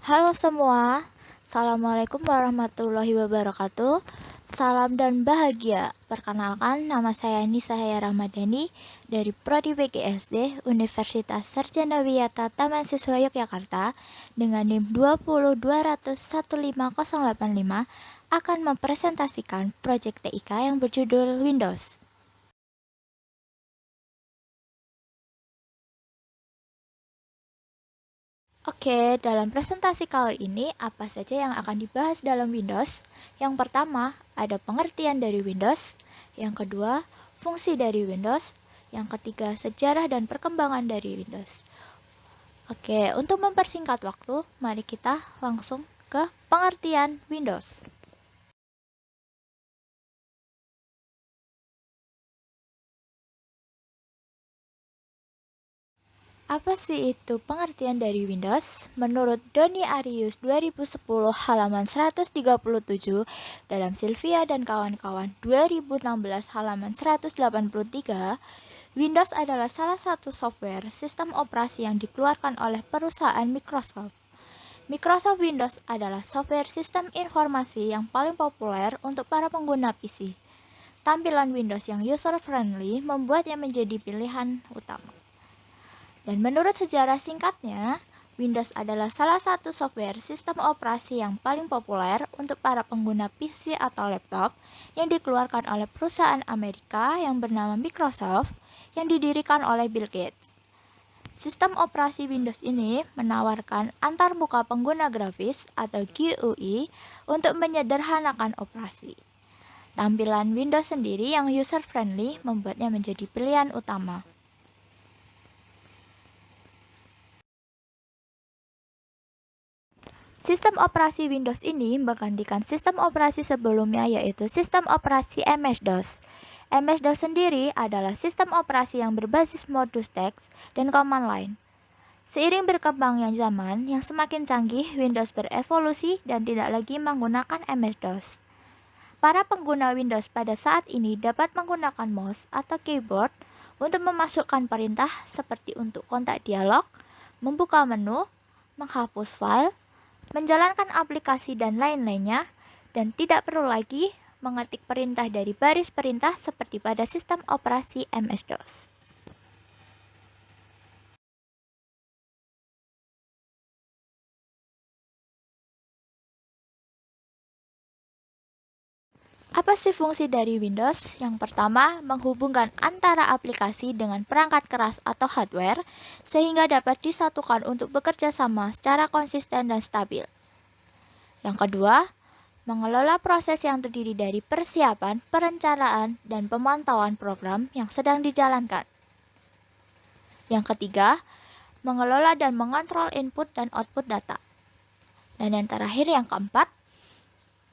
Halo semua, Assalamualaikum warahmatullahi wabarakatuh. Salam dan bahagia. Perkenalkan, nama saya Nisa Haya Ramadhani dari Prodi PGSD Universitas Sarjana Wiyata Taman Siswa Yogyakarta dengan NIM 202001585 akan mempresentasikan proyek TIK yang berjudul Windows. Oke, dalam presentasi kali ini apa saja yang akan dibahas dalam Windows? Yang pertama, ada pengertian dari Windows. Yang kedua, fungsi dari Windows. Yang ketiga, sejarah dan perkembangan dari Windows. Oke, untuk mempersingkat waktu, mari kita langsung ke pengertian Windows. Apa sih itu pengertian dari Windows? Menurut Doni Arius 2010 halaman 137 dalam Sylvia dan kawan-kawan 2016 halaman 183, Windows adalah salah satu software sistem operasi yang dikeluarkan oleh perusahaan Microsoft. Microsoft Windows adalah software sistem informasi yang paling populer untuk para pengguna PC. Tampilan Windows yang user-friendly membuatnya menjadi pilihan utama. Dan menurut sejarah singkatnya, Windows adalah salah satu software sistem operasi yang paling populer untuk para pengguna PC atau laptop yang dikeluarkan oleh perusahaan Amerika yang bernama Microsoft yang didirikan oleh Bill Gates. Sistem operasi Windows ini menawarkan antarmuka pengguna grafis atau GUI untuk menyederhanakan operasi. Tampilan Windows sendiri yang user-friendly membuatnya menjadi pilihan utama. Sistem operasi Windows ini menggantikan sistem operasi sebelumnya yaitu sistem operasi MS-DOS. MS-DOS sendiri adalah sistem operasi yang berbasis modus teks dan command line. Seiring berkembangnya zaman yang semakin canggih, Windows berevolusi dan tidak lagi menggunakan MS-DOS. Para pengguna Windows pada saat ini dapat menggunakan mouse atau keyboard untuk memasukkan perintah seperti untuk kontak dialog, membuka menu, menghapus file, menjalankan aplikasi dan lain-lainnya, dan tidak perlu lagi mengetik perintah dari baris perintah seperti pada sistem operasi MS-DOS. Apa sih fungsi dari Windows? Yang pertama, menghubungkan antara aplikasi dengan perangkat keras atau hardware sehingga dapat disatukan untuk bekerja sama secara konsisten dan stabil. Yang kedua, mengelola proses yang terdiri dari persiapan, perencanaan, dan pemantauan program yang sedang dijalankan. Yang ketiga, mengelola dan mengontrol input dan output data. Dan yang terakhir, yang keempat,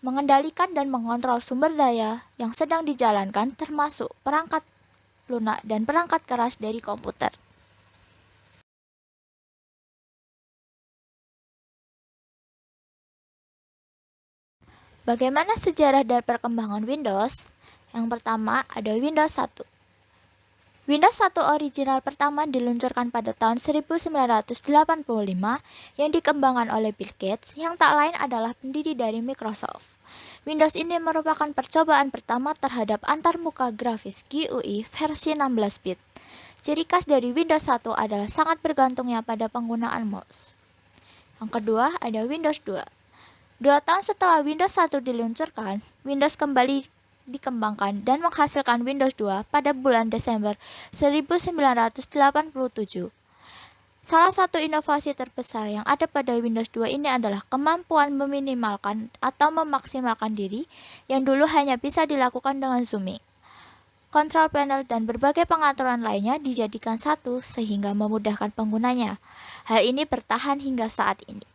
mengendalikan dan mengontrol sumber daya yang sedang dijalankan termasuk perangkat lunak dan perangkat keras dari komputer. Bagaimana sejarah dan perkembangan Windows? Yang pertama ada Windows 1. Windows 1 original pertama diluncurkan pada tahun 1985 yang dikembangkan oleh Bill Gates yang tak lain adalah pendiri dari Microsoft. Windows ini merupakan percobaan pertama terhadap antarmuka grafis GUI versi 16 bit. Ciri khas dari Windows 1 adalah sangat bergantungnya pada penggunaan mouse. Yang kedua ada Windows 2. 2 tahun setelah Windows 1 diluncurkan, Windows kembali dikembangkan dan menghasilkan Windows 2 pada bulan Desember 1987. Salah satu inovasi terbesar yang ada pada Windows 2 ini adalah kemampuan meminimalkan atau memaksimalkan diri yang dulu hanya bisa dilakukan dengan zooming. Kontrol panel dan berbagai pengaturan lainnya dijadikan satu sehingga memudahkan penggunanya. Hal ini bertahan hingga saat ini.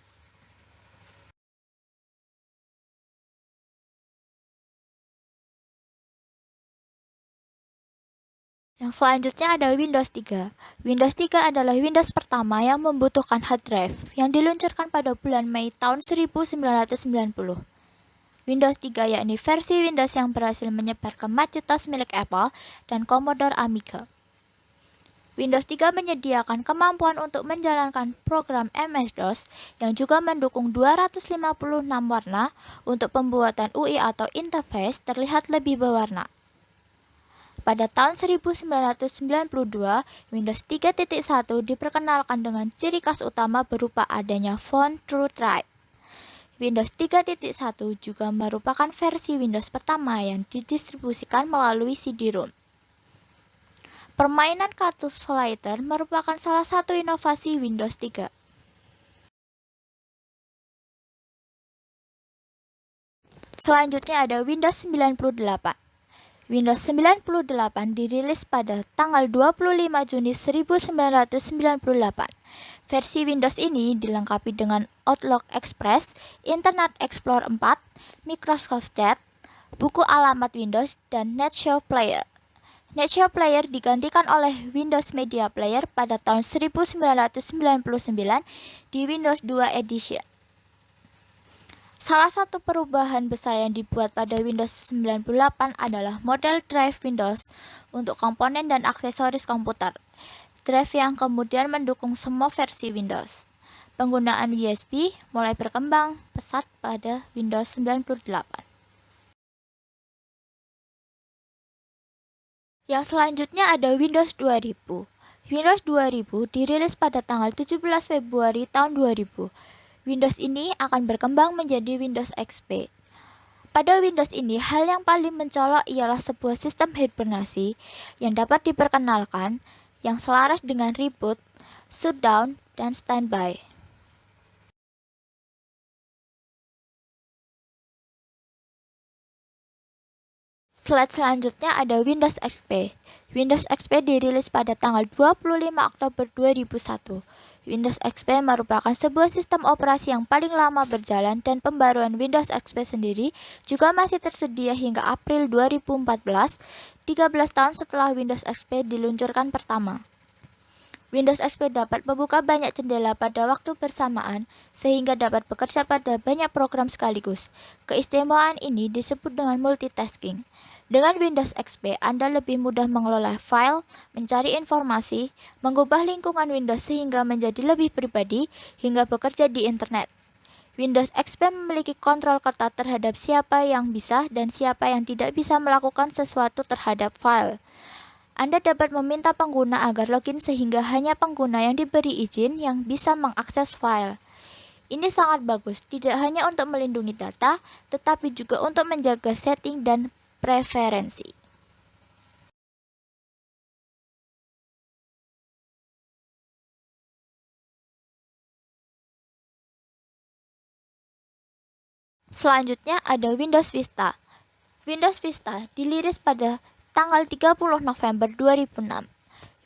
Yang selanjutnya ada Windows 3. Windows 3 adalah Windows pertama yang membutuhkan hard drive yang diluncurkan pada bulan Mei tahun 1990. Windows 3 yakni versi Windows yang berhasil menyebar ke Macintosh milik Apple dan Commodore Amiga. Windows 3 menyediakan kemampuan untuk menjalankan program MS-DOS yang juga mendukung 256 warna untuk pembuatan UI atau interface terlihat lebih berwarna. Pada tahun 1992, Windows 3.1 diperkenalkan dengan ciri khas utama berupa adanya font TrueType. Windows 3.1 juga merupakan versi Windows pertama yang didistribusikan melalui CD-ROM. Permainan kartu Solitaire merupakan salah satu inovasi Windows 3. Selanjutnya ada Windows 98. Windows 98 dirilis pada tanggal 25 Juni 1998. Versi Windows ini dilengkapi dengan Outlook Express, Internet Explorer 4, Microsoft Chat, buku alamat Windows, dan NetShow Player. NetShow Player digantikan oleh Windows Media Player pada tahun 1999 di Windows 2 Edition. Salah satu perubahan besar yang dibuat pada Windows 98 adalah model drive Windows untuk komponen dan aksesoris komputer. Drive yang kemudian mendukung semua versi Windows. Penggunaan USB mulai berkembang pesat pada Windows 98. Yang selanjutnya ada Windows 2000. Windows 2000 dirilis pada tanggal 17 Februari tahun 2000. Windows ini akan berkembang menjadi Windows XP. Pada Windows ini, hal yang paling mencolok ialah sebuah sistem hibernasi yang dapat diperkenalkan yang selaras dengan reboot, shutdown, dan standby. Slide selanjutnya ada Windows XP. Windows XP dirilis pada tanggal 25 Oktober 2001. Windows XP merupakan sebuah sistem operasi yang paling lama berjalan dan pembaruan Windows XP sendiri juga masih tersedia hingga April 2014, 13 tahun setelah Windows XP diluncurkan pertama. Windows XP dapat membuka banyak jendela pada waktu bersamaan sehingga dapat bekerja pada banyak program sekaligus. Keistimewaan ini disebut dengan multitasking. Dengan Windows XP, Anda lebih mudah mengelola file, mencari informasi, mengubah lingkungan Windows sehingga menjadi lebih pribadi, hingga bekerja di internet. Windows XP memiliki kontrol ketat terhadap siapa yang bisa dan siapa yang tidak bisa melakukan sesuatu terhadap file. Anda dapat meminta pengguna agar login sehingga hanya pengguna yang diberi izin yang bisa mengakses file. Ini sangat bagus, tidak hanya untuk melindungi data, tetapi juga untuk menjaga setting dan preferensi. Selanjutnya ada Windows Vista. Windows Vista dirilis pada tanggal 30 November 2006.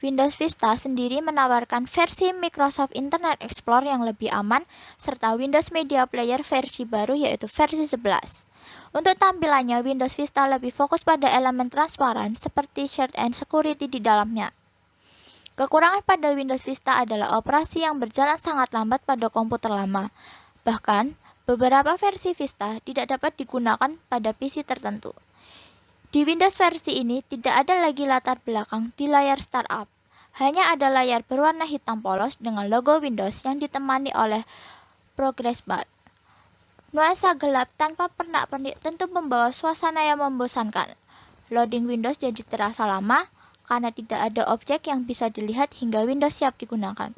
Windows Vista sendiri menawarkan versi Microsoft Internet Explorer yang lebih aman, serta Windows Media Player versi baru yaitu versi 11. Untuk tampilannya, Windows Vista lebih fokus pada elemen transparan seperti shared and security di dalamnya. Kekurangan pada Windows Vista adalah operasi yang berjalan sangat lambat pada komputer lama. Bahkan, beberapa versi Vista tidak dapat digunakan pada PC tertentu. Di Windows versi ini tidak ada lagi latar belakang di layar startup. Hanya ada layar berwarna hitam polos dengan logo Windows yang ditemani oleh progress bar. Nuansa gelap tanpa pernak-pernik tentu membawa suasana yang membosankan. Loading Windows jadi terasa lama karena tidak ada objek yang bisa dilihat hingga Windows siap digunakan.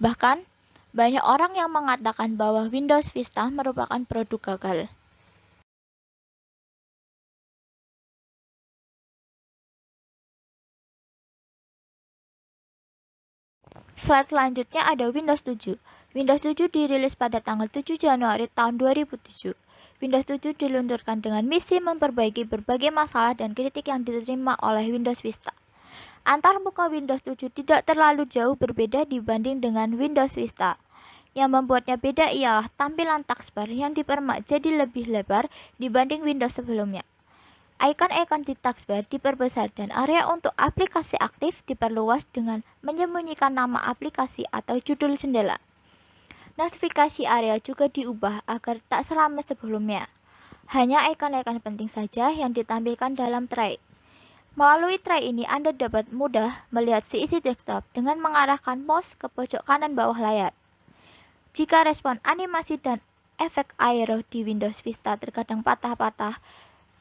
Bahkan, banyak orang yang mengatakan bahwa Windows Vista merupakan produk gagal. Slide selanjutnya ada Windows 7. Windows 7 dirilis pada tanggal 7 Januari tahun 2007. Windows 7 diluncurkan dengan misi memperbaiki berbagai masalah dan kritik yang diterima oleh Windows Vista. Antarmuka Windows 7 tidak terlalu jauh berbeda dibanding dengan Windows Vista. Yang membuatnya beda ialah tampilan taskbar yang dipermak jadi lebih lebar dibanding Windows sebelumnya. Icon-icon di taskbar diperbesar dan area untuk aplikasi aktif diperluas dengan menyembunyikan nama aplikasi atau judul jendela. Notifikasi area juga diubah agar tak seramai sebelumnya. Hanya icon-icon penting saja yang ditampilkan dalam tray. Melalui tray ini Anda dapat mudah melihat seisi desktop dengan mengarahkan mouse ke pojok kanan bawah layar. Jika respon animasi dan efek aero di Windows Vista terkadang patah-patah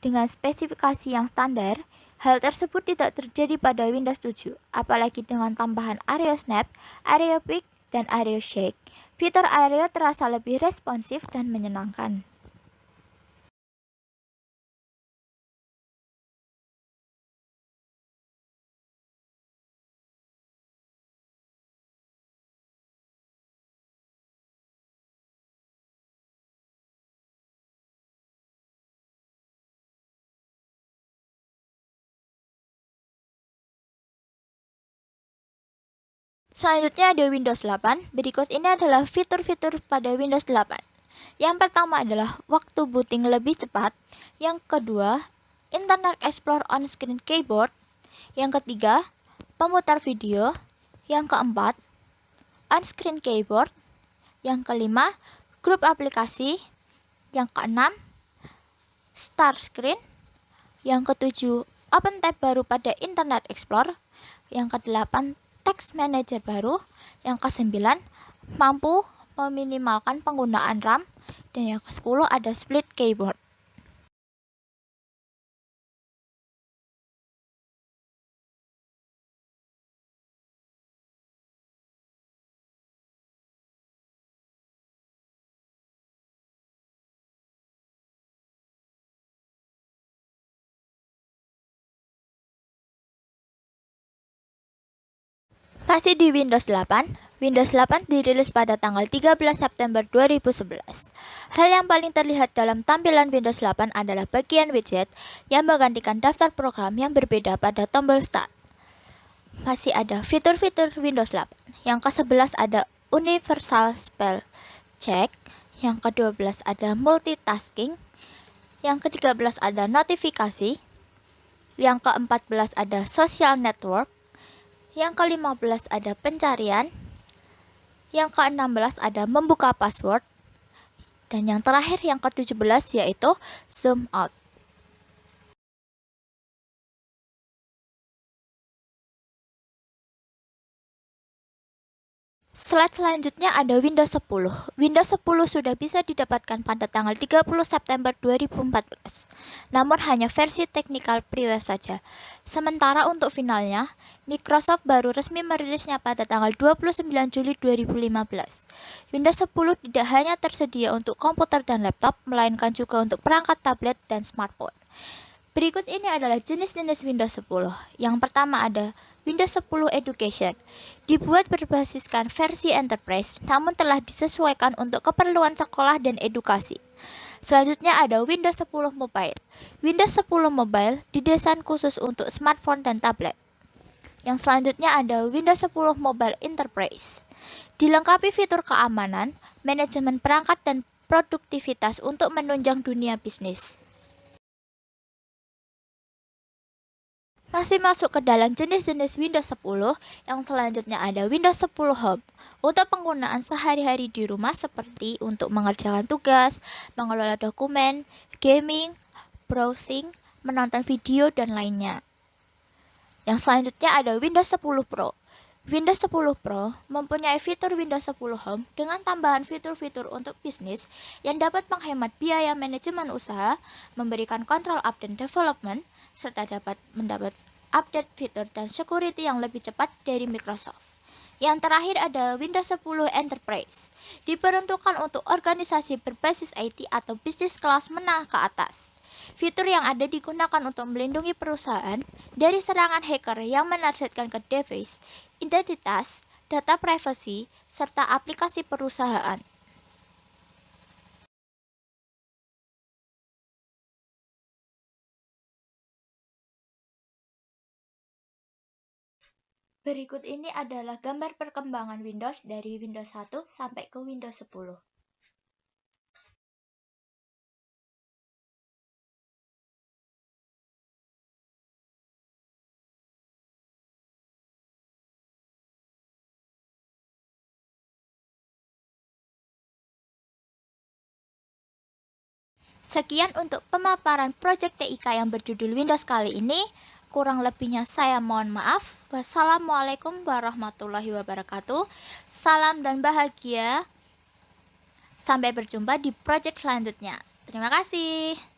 dengan spesifikasi yang standar, hal tersebut tidak terjadi pada Windows 7, apalagi dengan tambahan Aero Snap, Aero Pick, dan Aero Shake. Fitur Aero terasa lebih responsif dan menyenangkan. Selanjutnya ada Windows 8. Berikut ini adalah fitur-fitur pada Windows 8. Yang pertama adalah waktu booting lebih cepat. Yang kedua, Internet Explorer on-screen keyboard. Yang ketiga, pemutar video. Yang keempat, on-screen keyboard. Yang kelima, grup aplikasi. Yang keenam, start screen. Yang ketujuh, open tab baru pada Internet Explorer. Yang kedelapan, text manager baru. Yang kesembilan, mampu meminimalkan penggunaan RAM. Dan yang ke-10 ada split keyboard. Masih di Windows 8, Windows 8 dirilis pada tanggal 13 September 2011. Hal yang paling terlihat dalam tampilan Windows 8 adalah bagian widget yang menggantikan daftar program yang berbeda pada tombol Start. Masih ada fitur-fitur Windows 8. Yang ke-11 ada Universal Spell Check. Yang ke-12 ada multitasking. Yang ke-13 ada notifikasi. Yang ke-14 ada social network. Yang ke-15 ada pencarian. Yang ke-16 ada membuka password. Dan yang terakhir yang ke-17 yaitu zoom out. Slide selanjutnya ada Windows 10. Windows 10 sudah bisa didapatkan pada tanggal 30 September 2014. Namun hanya versi technical preview saja. Sementara untuk finalnya, Microsoft baru resmi merilisnya pada tanggal 29 Juli 2015. Windows 10 tidak hanya tersedia untuk komputer dan laptop, melainkan juga untuk perangkat tablet dan smartphone. Berikut ini adalah jenis-jenis Windows 10. Yang pertama ada Windows 10 Education. Dibuat berbasiskan versi Enterprise, namun telah disesuaikan untuk keperluan sekolah dan edukasi. Selanjutnya ada Windows 10 Mobile. Windows 10 Mobile didesain khusus untuk smartphone dan tablet. Yang selanjutnya ada Windows 10 Mobile Enterprise. Dilengkapi fitur keamanan, manajemen perangkat, dan produktivitas untuk menunjang dunia bisnis. Masih masuk ke dalam jenis-jenis Windows 10, yang selanjutnya ada Windows 10 Home. Untuk penggunaan sehari-hari di rumah seperti untuk mengerjakan tugas, mengelola dokumen, gaming, browsing, menonton video, dan lainnya. Yang selanjutnya ada Windows 10 Pro. Windows 10 Pro mempunyai fitur Windows 10 Home dengan tambahan fitur-fitur untuk bisnis yang dapat menghemat biaya manajemen usaha, memberikan kontrol update development, serta dapat mendapat update fitur dan security yang lebih cepat dari Microsoft. Yang terakhir ada Windows 10 Enterprise. Diperuntukkan untuk organisasi berbasis IT atau bisnis kelas menengah ke atas. Fitur yang ada digunakan untuk melindungi perusahaan dari serangan hacker yang menargetkan ke device, identitas, data privasi, serta aplikasi perusahaan. Berikut ini adalah gambar perkembangan Windows dari Windows 1 sampai ke Windows 10. Sekian untuk pemaparan proyek TIK yang berjudul Windows kali ini. Kurang lebihnya saya mohon maaf. Wassalamualaikum warahmatullahi wabarakatuh. Salam dan bahagia. Sampai berjumpa di project selanjutnya. Terima kasih.